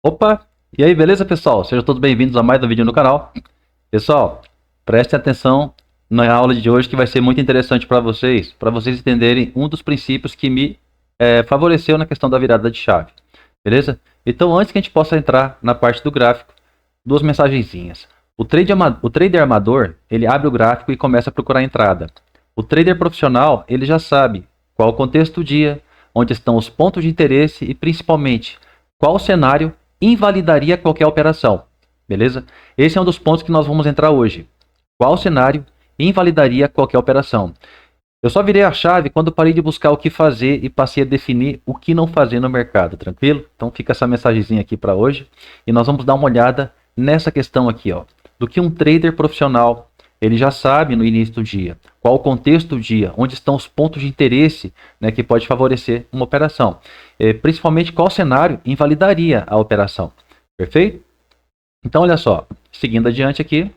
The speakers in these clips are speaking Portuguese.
Opa! E aí, beleza, pessoal? Sejam todos bem-vindos a mais um vídeo no canal. Pessoal, prestem atenção na aula de hoje que vai ser muito interessante para vocês entenderem um dos princípios que me favoreceu na questão da virada de chave. Beleza? Então, antes que a gente possa entrar na parte do gráfico, duas mensagenzinhas. O trader amador, ele abre o gráfico e começa a procurar a entrada. O trader profissional, ele já sabe qual o contexto do dia, onde estão os pontos de interesse e, principalmente, qual o cenário invalidaria qualquer operação, beleza? Esse é um dos pontos que nós vamos entrar hoje. Qual cenário invalidaria qualquer operação? Eu só virei a chave quando parei de buscar o que fazer e passei a definir o que não fazer no mercado, tranquilo? Então fica essa mensagenzinha aqui para hoje e nós vamos dar uma olhada nessa questão aqui, ó, do que um trader profissional ele já sabe no início do dia, qual o contexto do dia, onde estão os pontos de interesse, né, que pode favorecer uma operação. Principalmente qual cenário invalidaria a operação. Perfeito? Então, olha só, seguindo adiante aqui,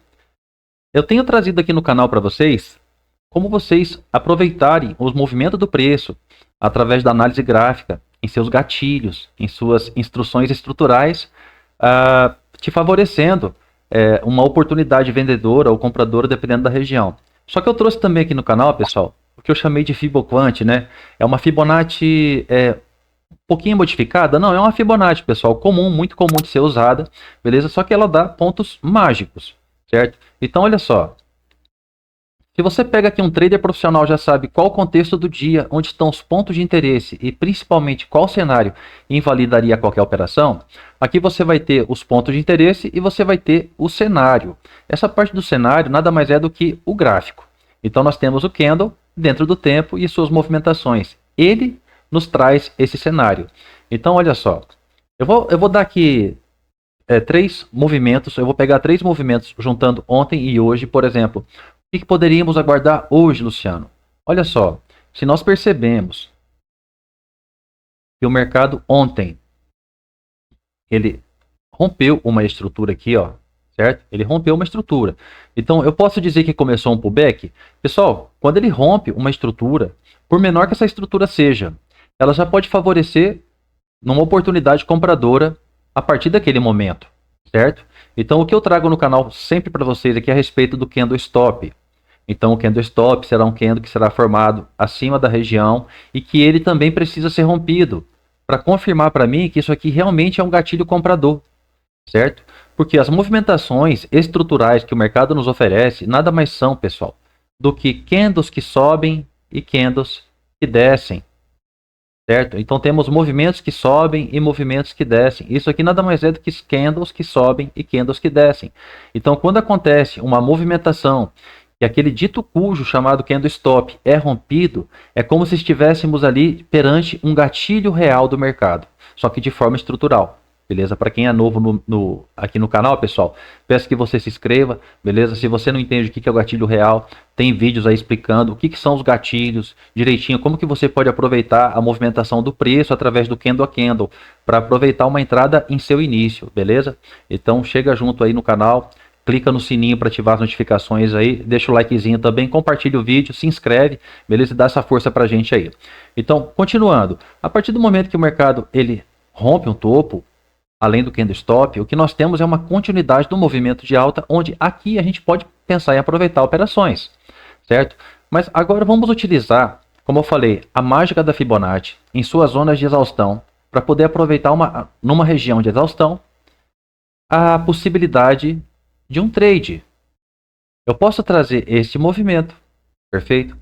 eu tenho trazido aqui no canal para vocês como vocês aproveitarem os movimentos do preço através da análise gráfica, em seus gatilhos, em suas instruções estruturais, te favorecendo uma oportunidade vendedora ou compradora, dependendo da região. Só que eu trouxe também aqui no canal, pessoal, o que eu chamei de Fiboquant, né? É uma Fibonacci um pouquinho modificada? Não, é uma Fibonacci, pessoal, comum, muito comum de ser usada, beleza? Só que ela dá pontos mágicos, certo? Então, olha só. Se você pega aqui um trader profissional, já sabe qual o contexto do dia, onde estão os pontos de interesse e principalmente qual cenário invalidaria qualquer operação, aqui você vai ter os pontos de interesse e você vai ter o cenário. Essa parte do cenário nada mais é do que o gráfico. Então nós temos o candle dentro do tempo e suas movimentações. Ele nos traz esse cenário. Então olha só, eu vou dar aqui três movimentos, eu vou pegar três movimentos juntando ontem e hoje, por exemplo. O que poderíamos aguardar hoje, Luciano? Olha só, se nós percebemos que o mercado ontem, ele rompeu uma estrutura aqui, ó, certo? Ele rompeu uma estrutura. Então, eu posso dizer que começou um pullback? Pessoal, quando ele rompe uma estrutura, por menor que essa estrutura seja, ela já pode favorecer numa oportunidade compradora a partir daquele momento, certo? Então, o que eu trago no canal sempre para vocês aqui é a respeito do candle stop. Então, o candle stop será um candle que será formado acima da região e que ele também precisa ser rompido para confirmar para mim que isso aqui realmente é um gatilho comprador, certo? Porque as movimentações estruturais que o mercado nos oferece nada mais são, pessoal, do que candles que sobem e candles que descem, certo? Então temos movimentos que sobem e movimentos que descem. Isso aqui nada mais é do que candles que sobem e candles que descem. Então, quando acontece uma movimentação e aquele dito cujo chamado candle stop é rompido, é como se estivéssemos ali perante um gatilho real do mercado, só que de forma estrutural. Beleza? Para quem é novo aqui no canal, pessoal, peço que você se inscreva, beleza? Se você não entende o que é o gatilho real, tem vídeos aí explicando o que são os gatilhos, direitinho, como que você pode aproveitar a movimentação do preço através do candle a candle, para aproveitar uma entrada em seu início, beleza? Então chega junto aí no canal, clica no sininho para ativar as notificações aí, deixa o likezinho também, compartilha o vídeo, se inscreve, beleza? E dá essa força pra gente aí. Então, continuando, a partir do momento que o mercado ele rompe um topo, além do candle stop, o que nós temos é uma continuidade do movimento de alta, onde aqui a gente pode pensar em aproveitar operações, certo? Mas agora vamos utilizar, como eu falei, a mágica da Fibonacci em suas zonas de exaustão, para poder aproveitar numa região de exaustão a possibilidade de um trade. Eu posso trazer este movimento, perfeito?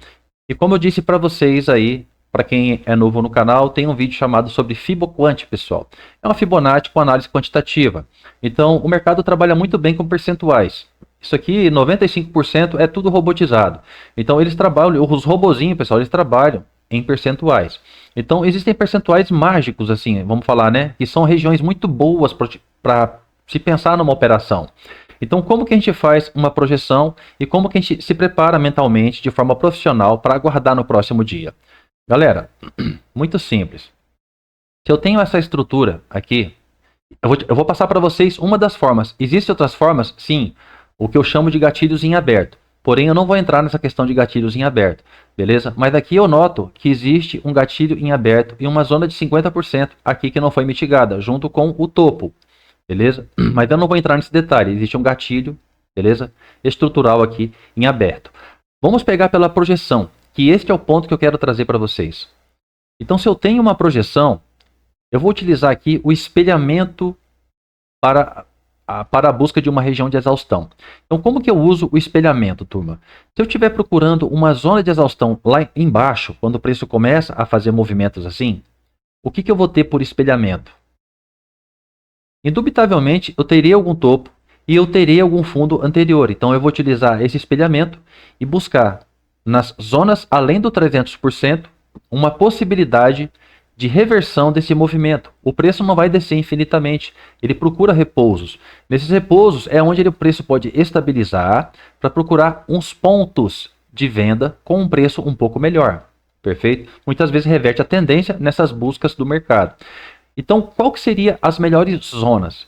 E como eu disse para vocês aí, para quem é novo no canal, tem um vídeo chamado sobre Fiboquant, pessoal. É uma Fibonacci com análise quantitativa. Então, o mercado trabalha muito bem com percentuais. Isso aqui, 95% é tudo robotizado. Então, eles trabalham, os robozinhos, pessoal, eles trabalham em percentuais. Então, existem percentuais mágicos, assim, vamos falar, né? Que são regiões muito boas para se pensar numa operação. Então, como que a gente faz uma projeção e como que a gente se prepara mentalmente, de forma profissional, para aguardar no próximo dia? Galera, muito simples. Se eu tenho essa estrutura aqui, eu vou passar para vocês uma das formas. Existem outras formas? Sim. O que eu chamo de gatilhos em aberto. Porém, eu não vou entrar nessa questão de gatilhos em aberto, beleza? Mas aqui eu noto que existe um gatilho em aberto e uma zona de 50% aqui que não foi mitigada, junto com o topo. beleza? Mas eu não vou entrar nesse detalhe, existe um gatilho, beleza? Estrutural aqui em aberto. Vamos pegar pela projeção, que este é o ponto que eu quero trazer para vocês. Então, se eu tenho uma projeção, eu vou utilizar aqui o espelhamento para a busca de uma região de exaustão. Então, como que eu uso o espelhamento, turma? Se eu estiver procurando uma zona de exaustão lá embaixo, quando o preço começa a fazer movimentos assim, o que eu vou ter por espelhamento? Indubitavelmente, eu terei algum topo e eu terei algum fundo anterior. Então, eu vou utilizar esse espelhamento e buscar nas zonas além do 300% uma possibilidade de reversão desse movimento. O preço não vai descer infinitamente, ele procura repousos. Nesses repousos é onde o preço pode estabilizar para procurar uns pontos de venda com um preço um pouco melhor. Perfeito? Muitas vezes reverte a tendência nessas buscas do mercado. Então, qual que seria as melhores zonas?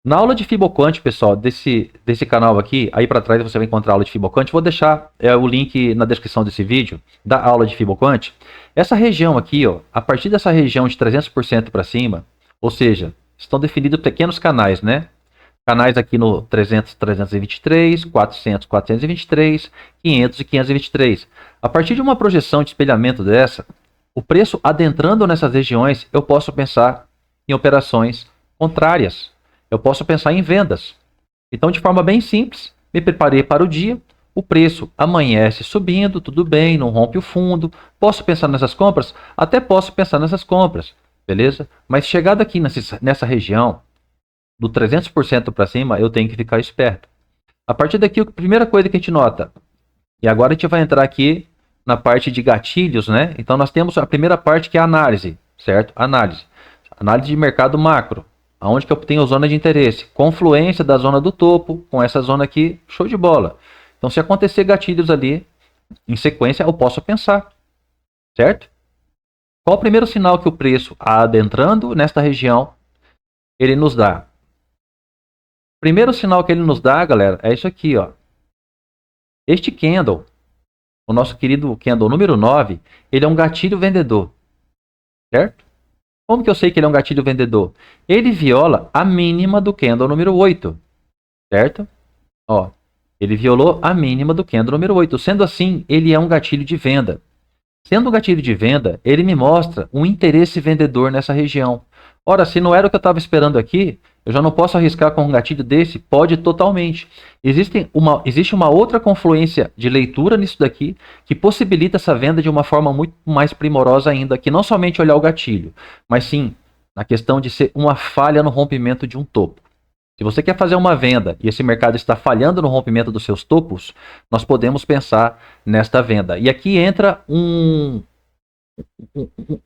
Na aula de Fibonacci, pessoal, desse canal aqui, aí para trás você vai encontrar a aula de Fibonacci. Vou deixar o link na descrição desse vídeo da aula de Fibonacci. Essa região aqui, ó, a partir dessa região de 300% para cima, ou seja, estão definidos pequenos canais, né? Canais aqui no 300, 323, 400, 423, 500 e 523. A partir de uma projeção de espelhamento dessa, o preço adentrando nessas regiões, eu posso pensar em operações contrárias. Eu posso pensar em vendas. Então, de forma bem simples, me preparei para o dia, o preço amanhece subindo, tudo bem, não rompe o fundo. Posso pensar nessas compras? Até posso pensar nessas compras, beleza? Mas chegado aqui nessa região, do 300% para cima, eu tenho que ficar esperto. A partir daqui, a primeira coisa que a gente nota, e agora a gente vai entrar aqui na parte de gatilhos, né? Então, nós temos a primeira parte que é a análise, certo? Análise de mercado macro. Aonde que eu tenho zona de interesse? Confluência da zona do topo com essa zona aqui, show de bola. Então, se acontecer gatilhos ali, em sequência, eu posso pensar, certo? Qual o primeiro sinal que o preço adentrando nesta região, ele nos dá? O primeiro sinal que ele nos dá, galera, é isso aqui, ó. Este candle, o nosso querido candle número 9, ele é um gatilho vendedor, certo? Como que eu sei que ele é um gatilho vendedor? Ele viola a mínima do candle número 8, certo? Ó, ele violou a mínima do candle número 8. Sendo assim, ele é um gatilho de venda. Sendo um gatilho de venda, ele me mostra um interesse vendedor nessa região. Ora, se não era o que eu estava esperando aqui, eu já não posso arriscar com um gatilho desse? Pode totalmente. Existe uma outra confluência de leitura nisso daqui que possibilita essa venda de uma forma muito mais primorosa ainda, que não somente olhar o gatilho, mas sim na questão de ser uma falha no rompimento de um topo. Se você quer fazer uma venda e esse mercado está falhando no rompimento dos seus topos, nós podemos pensar nesta venda. E aqui entra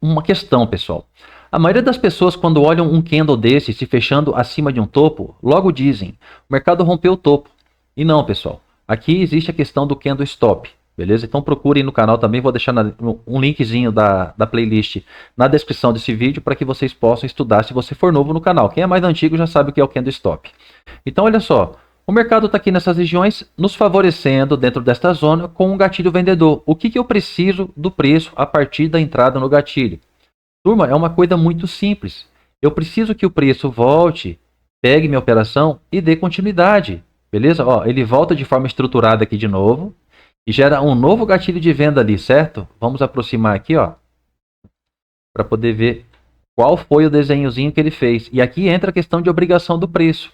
uma questão, pessoal. A maioria das pessoas, quando olham um candle desse se fechando acima de um topo, logo dizem, o mercado rompeu o topo. E não, pessoal. Aqui existe a questão do candle stop, beleza? Então procurem no canal também, vou deixar um linkzinho da playlist na descrição desse vídeo para que vocês possam estudar se você for novo no canal. Quem é mais antigo já sabe o que é o candle stop. Então olha só, o mercado está aqui nessas regiões nos favorecendo dentro desta zona com um gatilho vendedor. O que eu preciso do preço a partir da entrada no gatilho? Turma, é uma coisa muito simples. Eu preciso que o preço volte, pegue minha operação e dê continuidade. Beleza? Ó, ele volta de forma estruturada aqui de novo e gera um novo gatilho de venda ali, certo? Vamos aproximar aqui, ó, para poder ver qual foi o desenhozinho que ele fez. E aqui entra a questão de obrigação do preço.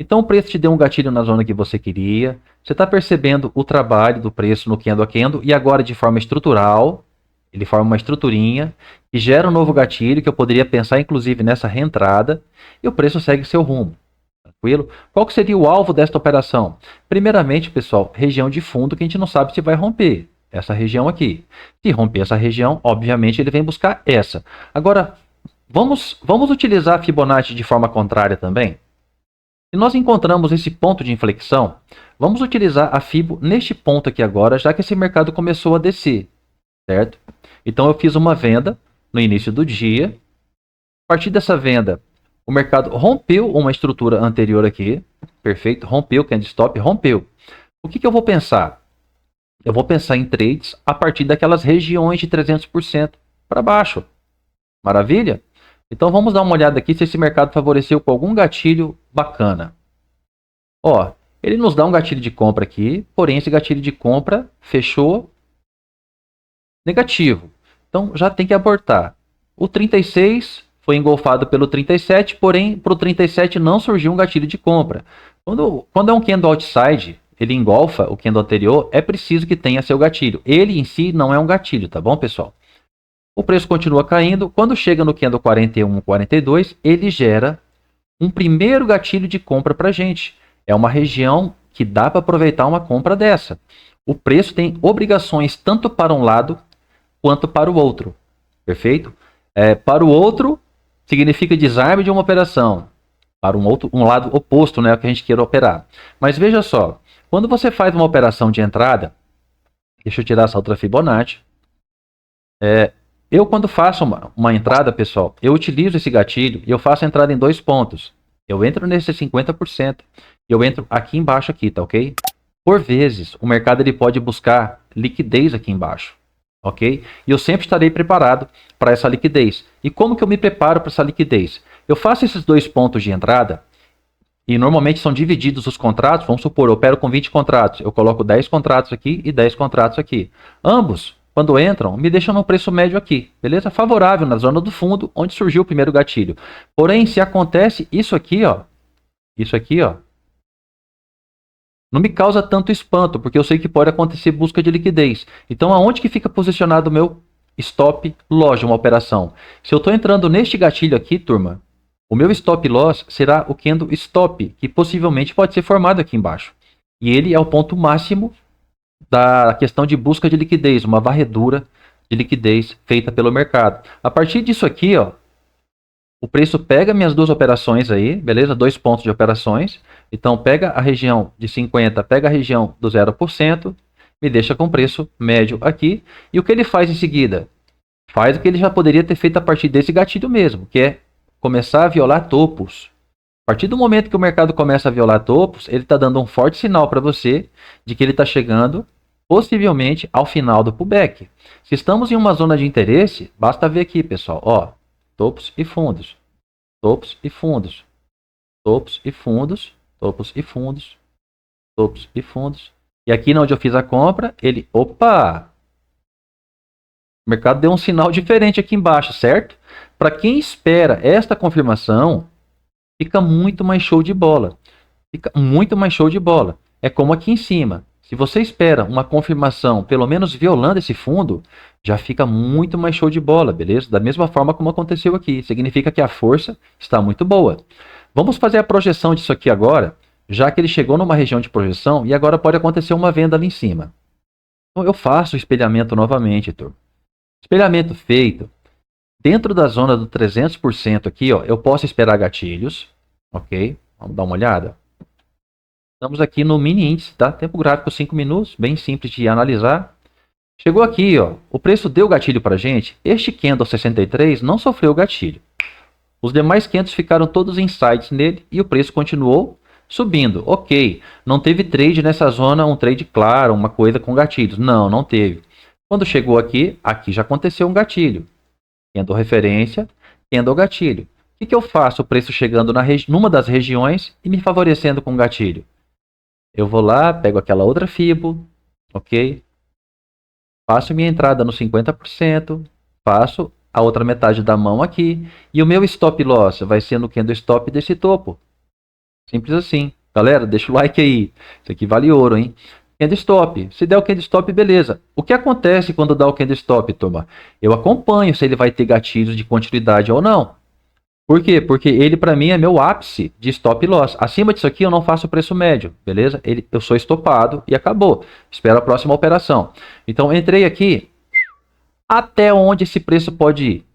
Então o preço te deu um gatilho na zona que você queria. Você está percebendo o trabalho do preço no candle a candle e agora de forma estrutural. Ele forma uma estruturinha que gera um novo gatilho que eu poderia pensar inclusive nessa reentrada e o preço segue seu rumo. Tranquilo? Qual que seria o alvo desta operação? Primeiramente, pessoal, região de fundo que a gente não sabe se vai romper. Essa região aqui. Se romper essa região, obviamente ele vem buscar essa. Agora, vamos utilizar a Fibonacci de forma contrária também? Se nós encontramos esse ponto de inflexão, vamos utilizar a Fibo neste ponto aqui agora, já que esse mercado começou a descer. Certo? Então eu fiz uma venda no início do dia. A partir dessa venda, o mercado rompeu uma estrutura anterior aqui. Perfeito? Rompeu, candle stop, rompeu. O que eu vou pensar? Eu vou pensar em trades a partir daquelas regiões de 300% para baixo. Maravilha? Então vamos dar uma olhada aqui se esse mercado favoreceu com algum gatilho bacana. Ó, ele nos dá um gatilho de compra aqui, porém esse gatilho de compra fechou negativo. Então já tem que abortar. O 36 foi engolfado pelo 37, porém para o 37 não surgiu um gatilho de compra. Quando é um candle outside, ele engolfa o candle anterior, é preciso que tenha seu gatilho. Ele em si não é um gatilho, tá bom, pessoal? O preço continua caindo. Quando chega no candle 41, 42, ele gera um primeiro gatilho de compra para a gente. É uma região que dá para aproveitar uma compra dessa. O preço tem obrigações tanto para um lado quanto para o outro. Perfeito? Para o outro, significa desarme de uma operação. Para um lado oposto, né, que a gente queira operar. Mas veja só, quando você faz uma operação de entrada, deixa eu tirar essa outra Fibonacci. Eu, quando faço uma entrada, pessoal, eu utilizo esse gatilho e eu faço a entrada em 2 pontos. Eu entro nesse 50% e eu entro aqui embaixo, aqui, tá ok? Por vezes, o mercado ele pode buscar liquidez aqui embaixo, ok? E eu sempre estarei preparado para essa liquidez. E como que eu me preparo para essa liquidez? Eu faço esses 2 pontos de entrada e normalmente são divididos os contratos. Vamos supor, eu opero com 20 contratos. Eu coloco 10 contratos aqui e 10 contratos aqui. Ambos, quando entram, me deixam no preço médio aqui, beleza? Favorável na zona do fundo, onde surgiu o primeiro gatilho. Porém, se acontece isso aqui, ó, não me causa tanto espanto, porque eu sei que pode acontecer busca de liquidez. Então, aonde que fica posicionado o meu stop loss, uma operação? Se eu estou entrando neste gatilho aqui, turma, o meu stop loss será o candle stop, que possivelmente pode ser formado aqui embaixo. E ele é o ponto máximo da questão de busca de liquidez, uma varredura de liquidez feita pelo mercado. A partir disso aqui, ó, o preço pega minhas 2 operações aí, beleza? 2 pontos de operações. Então, pega a região de 50, pega a região do 0%, me deixa com preço médio aqui. E o que ele faz em seguida? Faz o que ele já poderia ter feito a partir desse gatilho mesmo, que é começar a violar topos. A partir do momento que o mercado começa a violar topos, ele está dando um forte sinal para você de que ele está chegando, possivelmente, ao final do pullback. Se estamos em uma zona de interesse, basta ver aqui, pessoal, ó, topos e fundos, topos e fundos, topos e fundos, topos e fundos, topos e fundos. E aqui onde eu fiz a compra, ele, opa! O mercado deu um sinal diferente aqui embaixo, certo? Para quem espera esta confirmação, fica muito mais show de bola. Fica muito mais show de bola. É como aqui em cima. Se você espera uma confirmação, pelo menos violando esse fundo, já fica muito mais show de bola, beleza? Da mesma forma como aconteceu aqui. Significa que a força está muito boa. Vamos fazer a projeção disso aqui agora, já que ele chegou numa região de projeção e agora pode acontecer uma venda ali em cima. Então eu faço o espelhamento novamente, turma. Espelhamento feito. Dentro da zona do 300% aqui, ó, eu posso esperar gatilhos, ok? Vamos dar uma olhada. Estamos aqui no mini índice, tá? Tempo gráfico 5 minutos, bem simples de analisar. Chegou aqui, ó, o preço deu gatilho para gente. Este candle 63 não sofreu gatilho. Os demais candles ficaram todos em sides nele e o preço continuou subindo. Ok, não teve trade nessa zona, um trade claro, uma coisa com gatilhos. Não, não teve. Quando chegou aqui, aqui já aconteceu um gatilho. Candle referência, candle gatilho. O que eu faço? O preço chegando numa das regiões e me favorecendo com gatilho. Eu vou lá, pego aquela outra Fibo, ok? Faço minha entrada no 50%, faço a outra metade da mão aqui, e o meu stop loss vai ser no candle stop desse topo. Simples assim. Galera, deixa o like aí. Isso aqui vale ouro, hein? Candle stop. Se der o candle stop, beleza. O que acontece quando dá o candle stop, turma? Eu acompanho se ele vai ter gatilhos de continuidade ou não. Por quê? Porque ele, para mim, é meu ápice de stop loss. Acima disso aqui, eu não faço preço médio, beleza? Eu sou estopado e acabou. Espero a próxima operação. Então, entrei aqui. Até onde esse preço pode ir?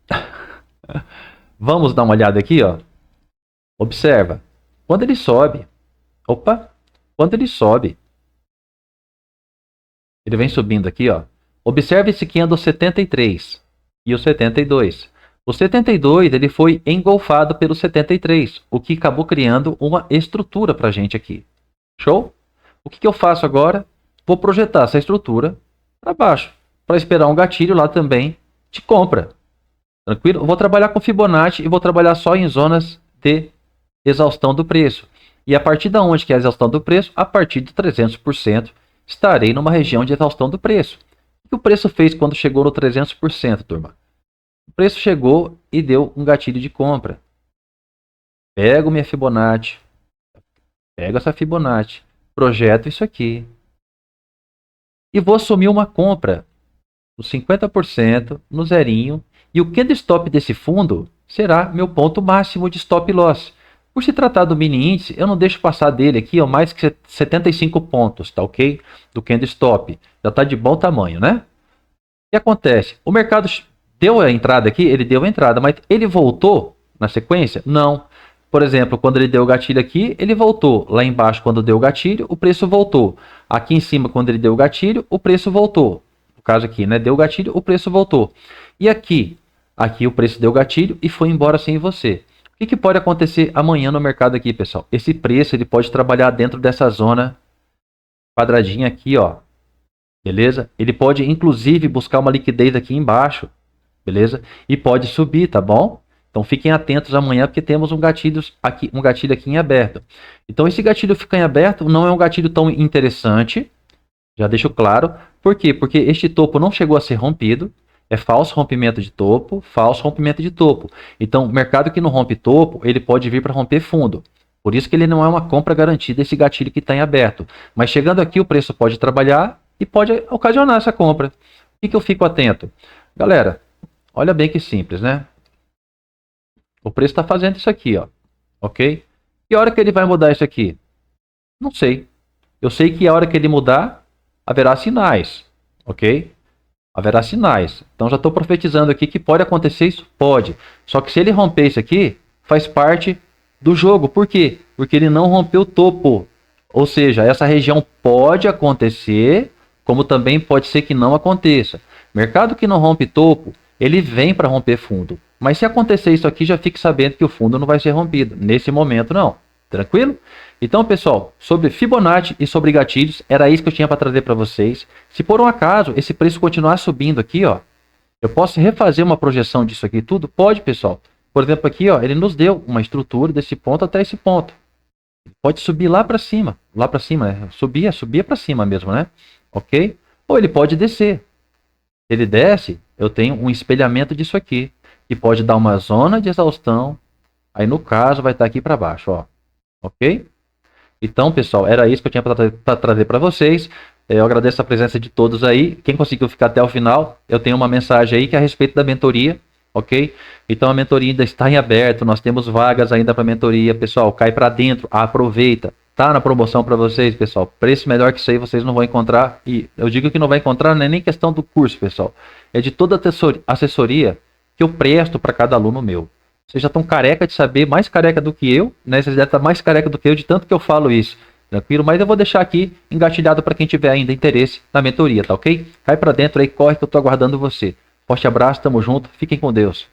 Vamos dar uma olhada aqui, ó. Observa. Quando ele sobe. Opa! Quando ele sobe. Ele vem subindo aqui, ó. Observe esse candle 73 e o 72. O 72 ele foi engolfado pelo 73, o que acabou criando uma estrutura para a gente aqui. Show? O que eu faço agora? Vou projetar essa estrutura para baixo, para esperar um gatilho lá também de compra. Tranquilo? Eu vou trabalhar com Fibonacci e vou trabalhar só em zonas de exaustão do preço. E a partir da onde que é a exaustão do preço? A partir de 300%, estarei numa região de exaustão do preço. O que o preço fez quando chegou no 300%, turma? O preço chegou e deu um gatilho de compra. Pego minha Fibonacci, pego essa Fibonacci, projeto isso aqui e vou assumir uma compra no 50%, no zerinho, e o candlestop desse fundo será meu ponto máximo de stop loss. Por se tratar do mini índice, eu não deixo passar dele aqui, ó, mais que 75 pontos, tá ok? Do candlestop. Já está de bom tamanho, né? O que acontece? O mercado deu a entrada aqui, ele deu a entrada, mas ele voltou na sequência? Não. Por exemplo, quando ele deu o gatilho aqui, ele voltou. Lá embaixo, quando deu o gatilho, o preço voltou. Aqui em cima, quando ele deu o gatilho, o preço voltou. No caso aqui, né? Deu o gatilho, o preço voltou. E aqui? Aqui o preço deu o gatilho e foi embora sem você. O que pode acontecer amanhã no mercado aqui, pessoal? Esse preço ele pode trabalhar dentro dessa zona quadradinha aqui, ó. Beleza? Ele pode, inclusive, buscar uma liquidez aqui embaixo. Beleza? E pode subir, tá bom? Então fiquem atentos amanhã, porque temos um gatilho aqui em aberto. Então esse gatilho ficar em aberto não é um gatilho tão interessante. Já deixo claro. Por quê? Porque este topo não chegou a ser rompido. É falso rompimento de topo, falso rompimento de topo. Então, mercado que não rompe topo, ele pode vir para romper fundo. Por isso que ele não é uma compra garantida, esse gatilho que está em aberto. Mas chegando aqui, o preço pode trabalhar e pode ocasionar essa compra. O que eu fico atento? Galera, olha bem que simples, né? O preço está fazendo isso aqui, ó. Ok? E a hora que ele vai mudar isso aqui? Não sei. Eu sei que a hora que ele mudar, haverá sinais. Ok? Haverá sinais. Então já estou profetizando aqui que pode acontecer isso? Pode. Só que se ele romper isso aqui, faz parte do jogo. Por quê? Porque ele não rompeu o topo. Ou seja, essa região pode acontecer, como também pode ser que não aconteça. Mercado que não rompe topo, ele vem para romper fundo. Mas se acontecer isso aqui, já fique sabendo que o fundo não vai ser rompido. Nesse momento, não. Tranquilo? Então, pessoal, sobre Fibonacci e sobre gatilhos, era isso que eu tinha para trazer para vocês. Se por um acaso esse preço continuar subindo aqui, ó, eu posso refazer uma projeção disso aqui tudo? Pode, pessoal. Por exemplo, aqui, ó, ele nos deu uma estrutura desse ponto até esse ponto. Pode subir lá para cima, né? Subia para cima mesmo, né? Ok? Ou ele pode descer. Se ele desce, eu tenho um espelhamento disso aqui, que pode dar uma zona de exaustão. Aí, no caso, vai estar aqui para baixo, ó. Ok? Então, pessoal, era isso que eu tinha para trazer para vocês. Eu agradeço a presença de todos aí. Quem conseguiu ficar até o final, eu tenho uma mensagem aí que é a respeito da mentoria, ok? Então a mentoria ainda está em aberto, nós temos vagas ainda para mentoria. Pessoal, cai para dentro, aproveita. Tá na promoção para vocês, pessoal. Preço melhor que isso aí vocês não vão encontrar. E eu digo que não vai encontrar, não é nem questão do curso, pessoal. É de toda a assessoria que eu presto para cada aluno meu. Vocês já estão careca de saber, mais careca do que eu, né? Vocês já estão mais careca do que eu, de tanto que eu falo isso. Tranquilo? Mas eu vou deixar aqui engatilhado para quem tiver ainda interesse na mentoria, tá ok? Cai para dentro aí, corre que eu tô aguardando você. Forte abraço, tamo junto, fiquem com Deus.